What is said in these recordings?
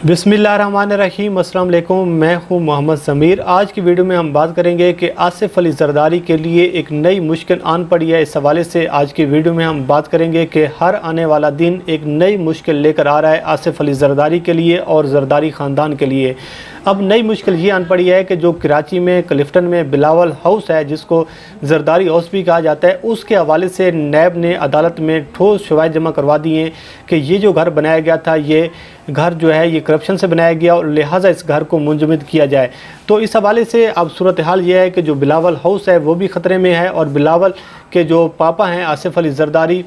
बिस्मिल्लाहिर्रहमानिर्रहीम। अस्सलाम वालेकुम। मैं हूं मोहम्मद ज़मीर। आज की वीडियो में हम बात करेंगे कि आसिफ अली ज़रदारी के लिए एक नई मुश्किल आन पड़ी है। इस हवाले से आज की वीडियो में हम बात करेंगे कि हर आने वाला दिन एक नई मुश्किल लेकर आ रहा है आसिफ अली ज़रदारी के लिए और ज़रदारी ख़ानदान के लिए। अब नई मुश्किल ये आन पड़ी है कि जो कराची में क्लिफ्टन में बिलावल हाउस है, जिसको ज़रदारी हाउस भी कहा जाता है, उसके हवाले से नैब ने अदालत में ठोस शवाहिद जमा करवा दिए हैं कि ये जो घर बनाया गया था, ये घर जो है ये करप्शन से बनाया गया और लिहाजा इस घर को मुंजमद किया जाए। तो इस हवाले से अब सूरत हाल ये है कि जो बिलावल हाउस है वो भी ख़तरे में है और बिलावल के जो पापा हैं आसिफ अली ज़रदारी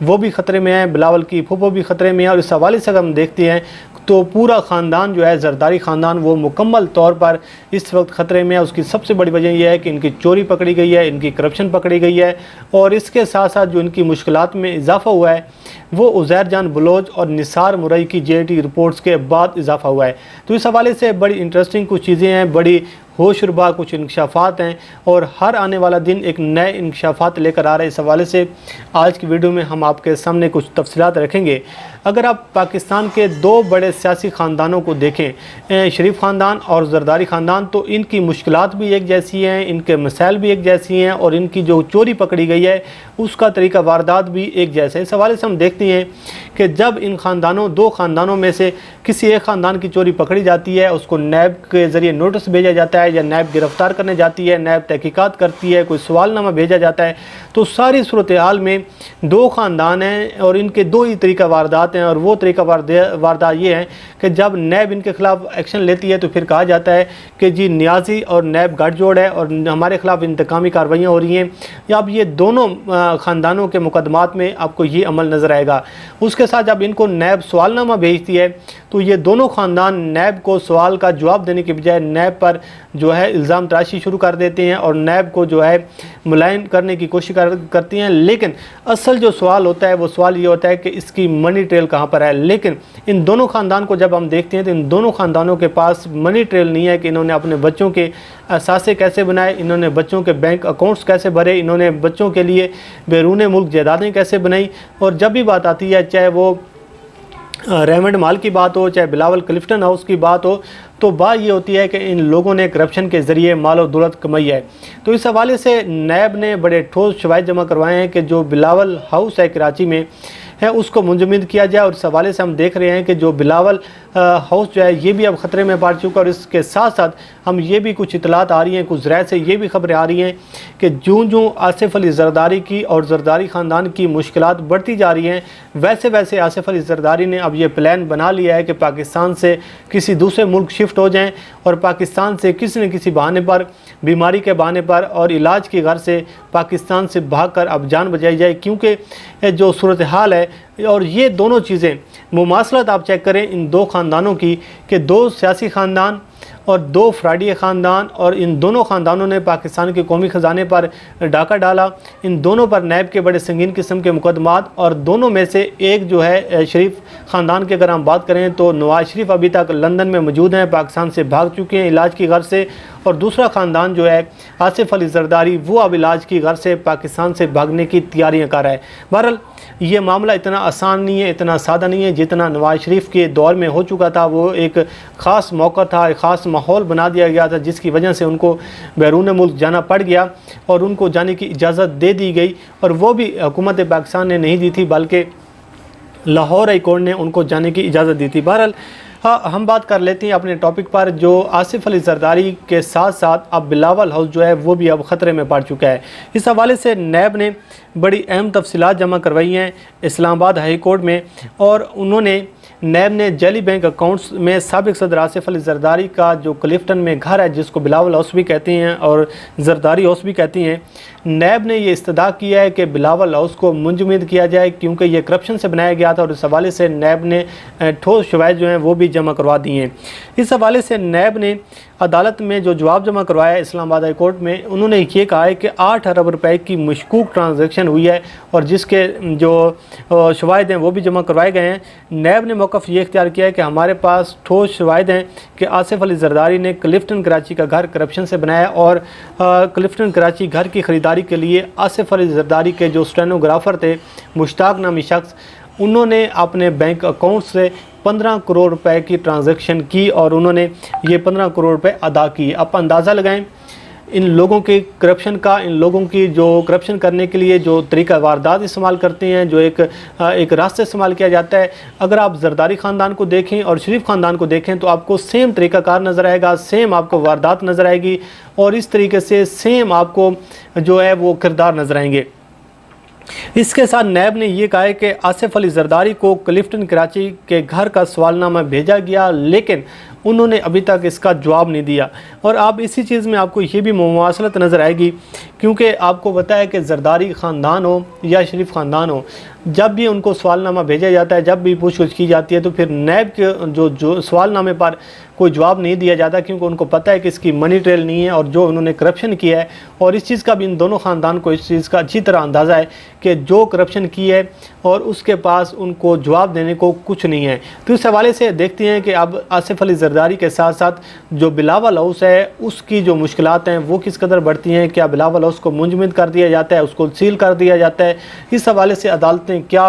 वो भी ख़तरे में है, बिलावल की फूफो भी ख़तरे में है। और इस हवाले से अगर हम देखते हैं तो पूरा ख़ानदान जो है ज़रदारी ख़ानदान वो मुकम्मल तौर पर इस वक्त ख़तरे में है। उसकी सबसे बड़ी वजह यह है कि इनकी चोरी पकड़ी गई है, इनकी करप्शन पकड़ी गई है और इसके साथ साथ जो इनकी मुश्किलात में इजाफ़ा हुआ है वो उज़ैर जान बलोच और निसार मुरई की JIT रिपोर्ट्स के बाद इजाफ़ा हुआ है। तो इस हवाले से बड़ी इंटरेस्टिंग कुछ चीज़ें हैं, बड़ी होशरुबा कुछ इंकशाफात हैं और हर आने वाला दिन एक नए इंकशाफात लेकर आ रहे हैं। इस हवाले से आज की वीडियो में हम आपके सामने कुछ तफसीलात रखेंगे। अगर आप पाकिस्तान के दो बड़े सियासी ख़ानदानों को देखें, शरीफ ख़ानदान और ज़रदारी ख़ानदान, तो इनकी मुश्किलात भी एक जैसी हैं, इनके मसाइल भी एक जैसी हैं और इनकी जो चोरी पकड़ी गई है उसका तरीका वारदात भी एक जैसा है। इस हवाले से हम देखते हैं कि जब इन ख़ानदानों दो ख़ानदानों में से किसी एक ख़ानदान की चोरी पकड़ी जाती है, उसको नैब के ज़रिए नोटिस भेजा जाता है या नैब गिरफ़्तार करने जाती है, नैब तहकीकात करती है, कोई सवालनामा भेजा जाता है, तो सारी सूरत हाल में दो ख़ानदान हैं और इनके दो ही तरीका वारदात हैं। और वो तरीका वारदात ये है कि जब नैब इनके ख़िलाफ़ एक्शन लेती है तो फिर कहा जाता है कि जी न्याजी और नैब गठजोड़ है और हमारे ख़िलाफ़ इंतकामी कार्रवाइयाँ हो रही हैं। या अब ये दोनों ख़ानदानों के मुकदमात में आपको ये अमल नज़र आएगा। उसके साथ जब इनको नैब सवालनामा भेजती है तो ये दोनों ख़ानदान नैब को सवाल का जवाब देने के बजाय नैब पर जो है इल्ज़ाम तराशी शुरू कर देते हैं और नैब को जो है मुलायन करने की कोशिश करती हैं। लेकिन असल जो सवाल होता है वो सवाल ये होता है कि इसकी मनी ट्रेल कहाँ पर है। लेकिन इन दोनों ख़ानदान को जब हम देखते हैं तो इन दोनों ख़ानदानों के पास मनी ट्रेल नहीं है कि इन्होंने अपने बच्चों के असासे कैसे बनाए, इन्होंने बच्चों के बैंक अकाउंट्स कैसे भरे, इन्होंने बच्चों के लिए बैरून मुल्क जायदादें कैसे बनाई। और जब भी बात आती है, चाहे वो रेमंड माल की बात हो, चाहे बिलावल क्लिफ्टन हाउस की बात हो, तो बात ये होती है कि इन लोगों ने करप्शन के ज़रिए माल और दौलत कमाई है। तो इस हवाले से नैब ने बड़े ठोस शवाहिद जमा करवाए हैं कि जो बिलावल हाउस है कराची में है उसको मुंजमद किया जाए। और इस हवाले से हम देख रहे हैं कि जो बिलावल हाउस जो है ये भी अब ख़तरे में पड़ चुका है। और इसके साथ साथ हम ये भी कुछ इतलात आ रही हैं, कुछ ज़राए से ये भी खबरें आ रही हैं कि जूँ आसिफ अली ज़रदारी की और ज़रदारी ख़ानदान की मुश्किलात बढ़ती जा रही हैं, वैसे वैसे आसिफ अली ज़रदारी ने अब ये प्लान बना लिया है कि पाकिस्तान से किसी दूसरे मुल्क शिफ्ट हो जाएँ और पाकिस्तान से किसी न किसी बहाने पर, बीमारी के बहाने पर और इलाज के घर से पाकिस्तान से भाग कर अब जान बचाई जाए। क्योंकि जो सूरत हाल है और ये दोनों चीज़ें मुमासलत आप चेक करें इन दो ख़ानदानों की कि दो सियासी ख़ानदान और दो फ्राडिया ख़ानदान, और इन दोनों ख़ानदानों ने पाकिस्तान के कौमी ख़जाने पर डाका डाला। इन दोनों पर नैब के बड़े संगीन किस्म के मुकदमात और दोनों में से एक जो है शरीफ ख़ानदान की अगर हम बात करें तो नवाज शरीफ अभी तक लंदन में मौजूद हैं, पाकिस्तान से भाग चुके हैं इलाज की गर्ज से। और दूसरा ख़ानदान जो है आसिफ अली ज़रदारी वो अब इलाज की गर्ज से पाकिस्तान से भागने की तैयारियाँ कर रहा है। बहरहाल ये मामला इतना आसान नहीं है, इतना सादा नहीं है जितना नवाज शरीफ के दौर में हो चुका था। वो एक ख़ास मौका था, एक ख़ास माहौल बना दिया गया था जिसकी वजह से उनको बैरून मुल्क जाना पड़ गया और उनको जाने की इजाज़त दे दी गई। और वो भी हुकूमत पाकिस्तान ने नहीं दी थी बल्कि लाहौर हाई कोर्ट ने उनको जाने की इजाज़त दी थी। बहरहाल हम बात कर लेते हैं अपने टॉपिक पर। जो आसिफ अली ज़रदारी के साथ साथ अब बिलावल हाउस जो है वो भी अब ख़तरे में पड़ चुका है। इस हवाले से नैब ने बड़ी अहम तफसीलात जमा करवाई हैं इस्लामाबाद हाई कोर्ट में। और उन्होंने नैब ने जाली बैंक अकाउंट्स में साबिक़ सदर आसिफ अली ज़रदारी का जो क्लिफ्टन में घर है, जिसको बिलावल हाउस भी कहते हैं और ज़रदारी हाउस भी कहती हैं, नैब ने ये इस्तदा किया है कि बिलावल हाउस को मुंजमद किया जाए क्योंकि ये करप्शन से बनाया गया था। और इस हवाले से नैब ने ठोस शवाहिद जो हैं वो भी जमा करवा दिए हैं। इस हवाले से नैब ने अदालत में जो जवाब जमा करवाया है इस्लामाबाद हाई कोर्ट में, उन्होंने ये कहा है कि 8 अरब रुपए की मशकूक ट्रांजैक्शन हुई है और जिसके जो शवाहिद हैं वो भी जमा करवाए गए हैं। नैब ने मौक़िफ़ ये इख्तियार किया है कि हमारे पास ठोस शवाहिद हैं कि आसिफ अली ज़रदारी ने क्लिफ्टन कराची का घर करप्शन से बनाया और क्लिफ्टन कराची घर की ख़रीदारी के लिए आसिफ अली ज़रदारी के जो स्टेनोग्राफ़र थे मुश्ताक नामी शख्स, उन्होंने अपने बैंक अकाउंट से 15 करोड़ रुपए की ट्रांजैक्शन की और उन्होंने ये 15 करोड़ रुपए अदा किए। आप अंदाज़ा लगाएं इन लोगों के करप्शन का, इन लोगों की जो करप्शन करने के लिए जो तरीका वारदात इस्तेमाल करते हैं, जो एक रास्ता इस्तेमाल किया जाता है। अगर आप जरदारी ख़ानदान को देखें और शरीफ ख़ानदान को देखें तो आपको सेम तरीक़ाकार नज़र आएगा, सेम आपको वारदात नज़र आएगी और इस तरीके से सेम आपको जो है वो किरदार नज़र आएंगे। इसके साथ नैब ने यह कहा है कि आसिफ अली जरदारी को क्लिफ्टन कराची के घर का सवालनामा भेजा गया, लेकिन उन्होंने अभी तक इसका जवाब नहीं दिया। और आप इसी चीज़ में आपको ये भी मुमासलत नज़र आएगी, क्योंकि आपको पता है कि जरदारी ख़ानदान हो या शरीफ ख़ानदान हो, जब भी उनको सवालनामा भेजा जाता है, जब भी पूछताछ की जाती है, तो फिर नैब के जो सवालनामे पर कोई जवाब नहीं दिया जाता, क्योंकि उनको पता है कि इसकी मनी ट्रेल नहीं है और जो उन्होंने करप्शन किया है। और इस चीज़ का भी इन दोनों ख़ानदान को इस चीज़ का अच्छी तरह अंदाज़ा है कि जो करप्शन की है और उसके पास उनको जवाब देने को कुछ नहीं है। तो इस हवाले से देखते हैं कि अब आसिफ अली जरदारी के साथ साथ जो बिलावल हाउस है उसकी जो मुश्किलात हैं वो किस कदर बढ़ती हैं। क्या बिलावल हाउस को मुंजमद कर दिया जाता है, उसको सील कर दिया जाता है? इस हवाले से अदालतें क्या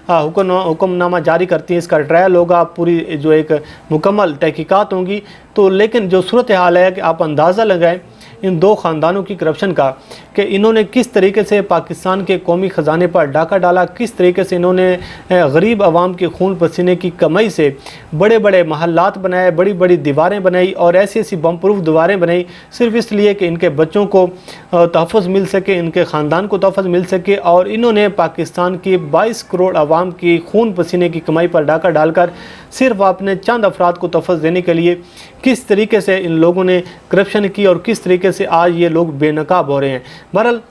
हुक्मनामा जारी करती हैं, इसका ट्रायल होगा, पूरी जो एक मुकम्मल तहकीकात होंगी। तो लेकिन जो सूरत हाल है कि आप अंदाज़ा लगाएं इन दो ख़ानदानों की करप्शन का कि इन्होंने किस तरीके से पाकिस्तान के कौमी ख़जाने पर डाका डाला, किस तरीके से इन्होंने गरीब आवाम के खून पसीने की कमाई से बड़े बड़े महल्लात बनाए, बड़ी बड़ी दीवारें बनाई और ऐसी ऐसी बम प्रूफ दीवारें बनाई सिर्फ इसलिए कि इनके बच्चों को तहफ़्फ़ुज़ मिल सके, इनके ख़ानदान को तहफ़्फ़ुज़ मिल सके। और इन्होंने पाकिस्तान की 22 करोड़ आवाम की खून पसीने की कमाई पर डाका डालकर सिर्फ अपने चंद अफराद को तहफ़्फ़ुज़ देने के लिए किस तरीके से इन लोगों ने करप्शन की और किस तरीके से आज ये लोग बेनकाब हो रहे हैं। बहरहाल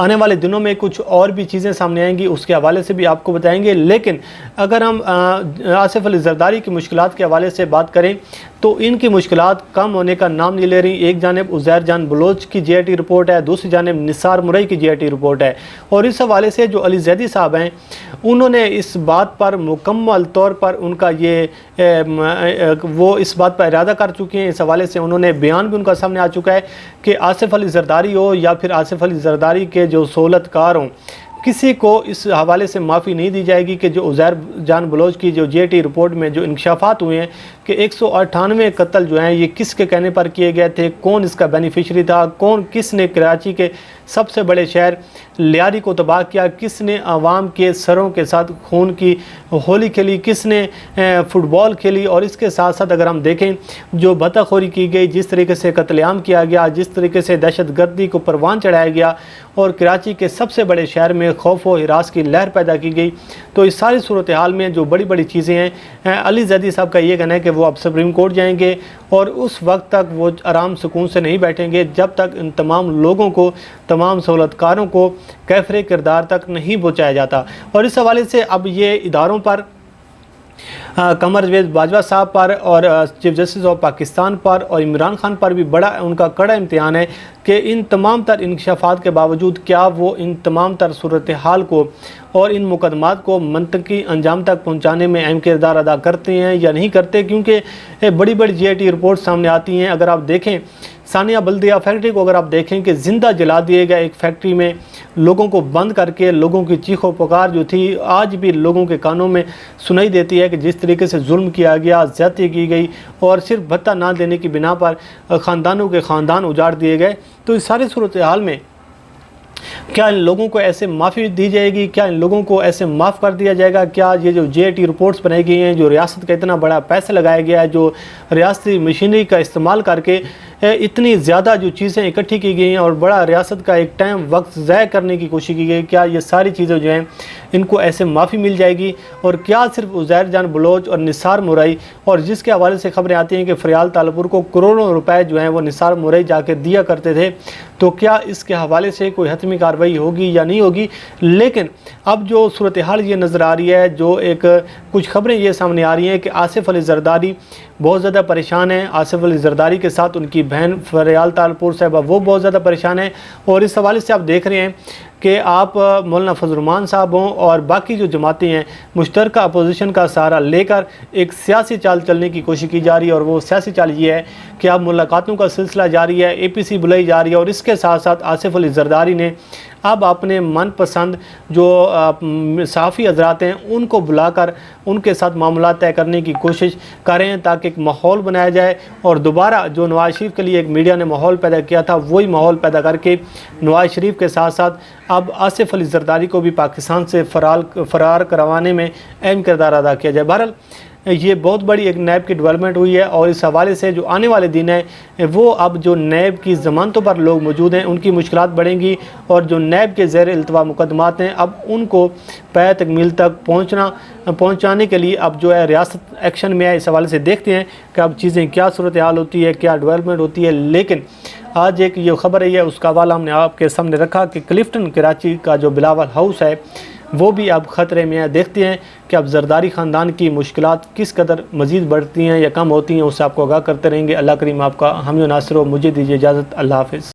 आने वाले दिनों में कुछ और भी चीज़ें सामने आएंगी, उसके हवाले से भी आपको बताएंगे। लेकिन अगर हम आसिफ अली जरदारी की मुश्किलात के हवाले से बात करें तो इनकी मुश्किलात कम होने का नाम नहीं ले रही। एक जानिब उज़ैर जान बलोच की JIT रिपोर्ट है, दूसरी जानिब निसार मुरई की JIT रिपोर्ट है। और इस हवाले से जो अली ज़ैदी साहब हैं उन्होंने इस बात पर मुकम्मल तौर पर उनका वो इस बात पर इरादा कर चुके हैं। इस हवाले से उन्होंने बयान भी उनका सामने आ चुका है कि आसिफ अली जरदारी हो या फिर आसिफ अली जरदारी के जो सहूलतकार हों, किसी को इस हवाले से माफ़ी नहीं दी जाएगी कि जो उज़ैर जान बलोच की जो JIT रिपोर्ट में जो इंकशाफात हुए हैं कि 198 कत्ल जो हैं ये किसके कहने पर किए गए थे, कौन इसका बेनिफिशरी था, किसने कराची के सबसे बड़े शहर लियारी को तबाह किया, किसने आवाम के सरों के साथ खून की होली खेली, किसने फुटबॉल खेली। और इसके साथ साथ अगर हम देखें जो बताखोरी की गई, जिस तरीके से कत्लेआम किया गया, जिस तरीके से दहशत गर्दी को परवान चढ़ाया गया और कराची के सबसे बड़े शहर में खौफ व हिरास की लहर पैदा की गई, तो इस सारी सूरत हाल में जो बड़ी बड़ी चीज़ें हैं, अली ज़ैदी साहब का ये कहना है कि वो अब सुप्रीम कोर्ट जाएंगे और उस वक्त तक वो आराम सुकून से नहीं बैठेंगे जब तक इन तमाम लोगों को, तमाम सहूलतकारों को कैफरे किरदार तक नहीं पहुँचाया जाता। और इस हवाले से अब ये इदारों पर कमर जवेद बाजवा साहब पर और चीफ जस्टिस ऑफ पाकिस्तान पर और इमरान खान पर भी बड़ा उनका कड़ा इम्तिहान है कि इन तमाम तर इंकशाफात के बावजूद क्या वो इन तमाम तर सूरत हाल को और इन मुकदमात को मंतकी अंजाम तक पहुंचाने में अहम किरदार अदा करते हैं या नहीं करते। क्योंकि बड़ी बड़ी JIT रिपोर्ट सामने आती हैं। अगर आप देखें सानिया बल्दिया फैक्ट्री को अगर आप देखें कि ज़िंदा जला दिए गए, एक फैक्ट्री में लोगों को बंद करके लोगों की चीखों पुकार जो थी आज भी लोगों के कानों में सुनाई देती है कि जिस तरीके से जुल्म किया गया, ज़्यादती की गई और सिर्फ भत्ता ना देने की बिना पर ख़ानदानों के ख़ानदान उजाड़ दिए गए। तो इस सारी सूरत हाल में क्या इन लोगों को ऐसे माफ़ी दी जाएगी, क्या इन लोगों को ऐसे माफ़ कर दिया जाएगा? क्या ये जो JIT रिपोर्ट्स बनाई गई हैं, जो रियासत का इतना बड़ा पैसा लगाया गया है, जो रियासती मशीनरी का इस्तेमाल करके इतनी ज़्यादा जो चीज़ें इकट्ठी की गई हैं और बड़ा रियासत का एक टाइम वक्त ज़ाय करने की कोशिश की गई, क्या ये सारी चीज़ें जो हैं इनको ऐसे माफ़ी मिल जाएगी? और क्या सिर्फ उज़ैर जान बलोच और निसार मुरई, और जिसके हवाले से खबरें आती हैं कि फ़रियाल तालपुर को करोड़ों रुपए जो हैं वो निसार मुरई जाके दिया करते थे, तो क्या इसके हवाले से कोई हतमी कार्रवाई होगी या नहीं होगी? लेकिन अब जो सूरत हाल ये नज़र आ रही है, जो एक कुछ खबरें ये सामने आ रही हैं कि आसिफ अली जरदारी बहुत ज़्यादा परेशान है। आसिफ अली जरदारी के साथ उनकी बहन फ़रियाल तालपुर साहिबा वो बहुत ज़्यादा परेशान है। और इस हवाले से आप देख रहे हैं کہ آپ مولانا فضل الرحمان صاحب ہوں اور باقی جو جماعتیں ہیں مشترکہ اپوزیشن کا سہارا لے کر ایک سیاسی چال چلنے کی کوشش کی جا رہی ہے، اور وہ سیاسی چال یہ ہے کہ اب ملاقاتوں کا سلسلہ جاری ہے، اے پی سی بلائی جا رہی ہے، اور اس کے ساتھ ساتھ آصف علی زرداری نے اب اپنے من پسند جو صحافی حضرات ہیں ان کو بلا کر ان کے ساتھ معاملات طے کرنے کی کوشش کریں تاکہ ایک ماحول بنایا جائے، اور دوبارہ جو نواز شریف کے لیے ایک میڈیا نے ماحول پیدا کیا تھا وہی ماحول پیدا کر کے نواز شریف کے ساتھ ساتھ اب آصف علی زرداری کو بھی پاکستان سے فرار کروانے میں اہم کردار ادا کیا جائے۔ بہرحال یہ بہت بڑی ایک نیب کی ڈیولپمنٹ ہوئی ہے، اور اس حوالے سے جو آنے والے دن ہیں وہ اب جو نیب کی ضمانتوں پر لوگ موجود ہیں ان کی مشکلات بڑھیں گی، اور جو نیب کے زیر التوا مقدمات ہیں اب ان کو پے تکمیل تک پہنچانے کے لیے اب جو ہے ریاست ایکشن میں ہے۔ اس حوالے سے دیکھتے ہیں کہ اب چیزیں کیا صورتحال ہوتی ہے، کیا ڈیولپمنٹ ہوتی ہے، لیکن آج ایک یہ خبر ہے اس کا حوالہ ہم نے آپ کے سامنے رکھا کہ کلفٹن کراچی کا جو بلاول ہاؤس ہے وہ بھی اب خطرے میں ہے۔ دیکھتے ہیں کہ اب زرداری خاندان کی مشکلات کس قدر مزید بڑھتی ہیں یا کم ہوتی ہیں، اس سے آپ کو آگاہ کرتے رہیں گے۔ اللہ کریم آپ کا حامی و ناصر ہو۔ مجھے دیجیے اجازت، اللہ حافظ۔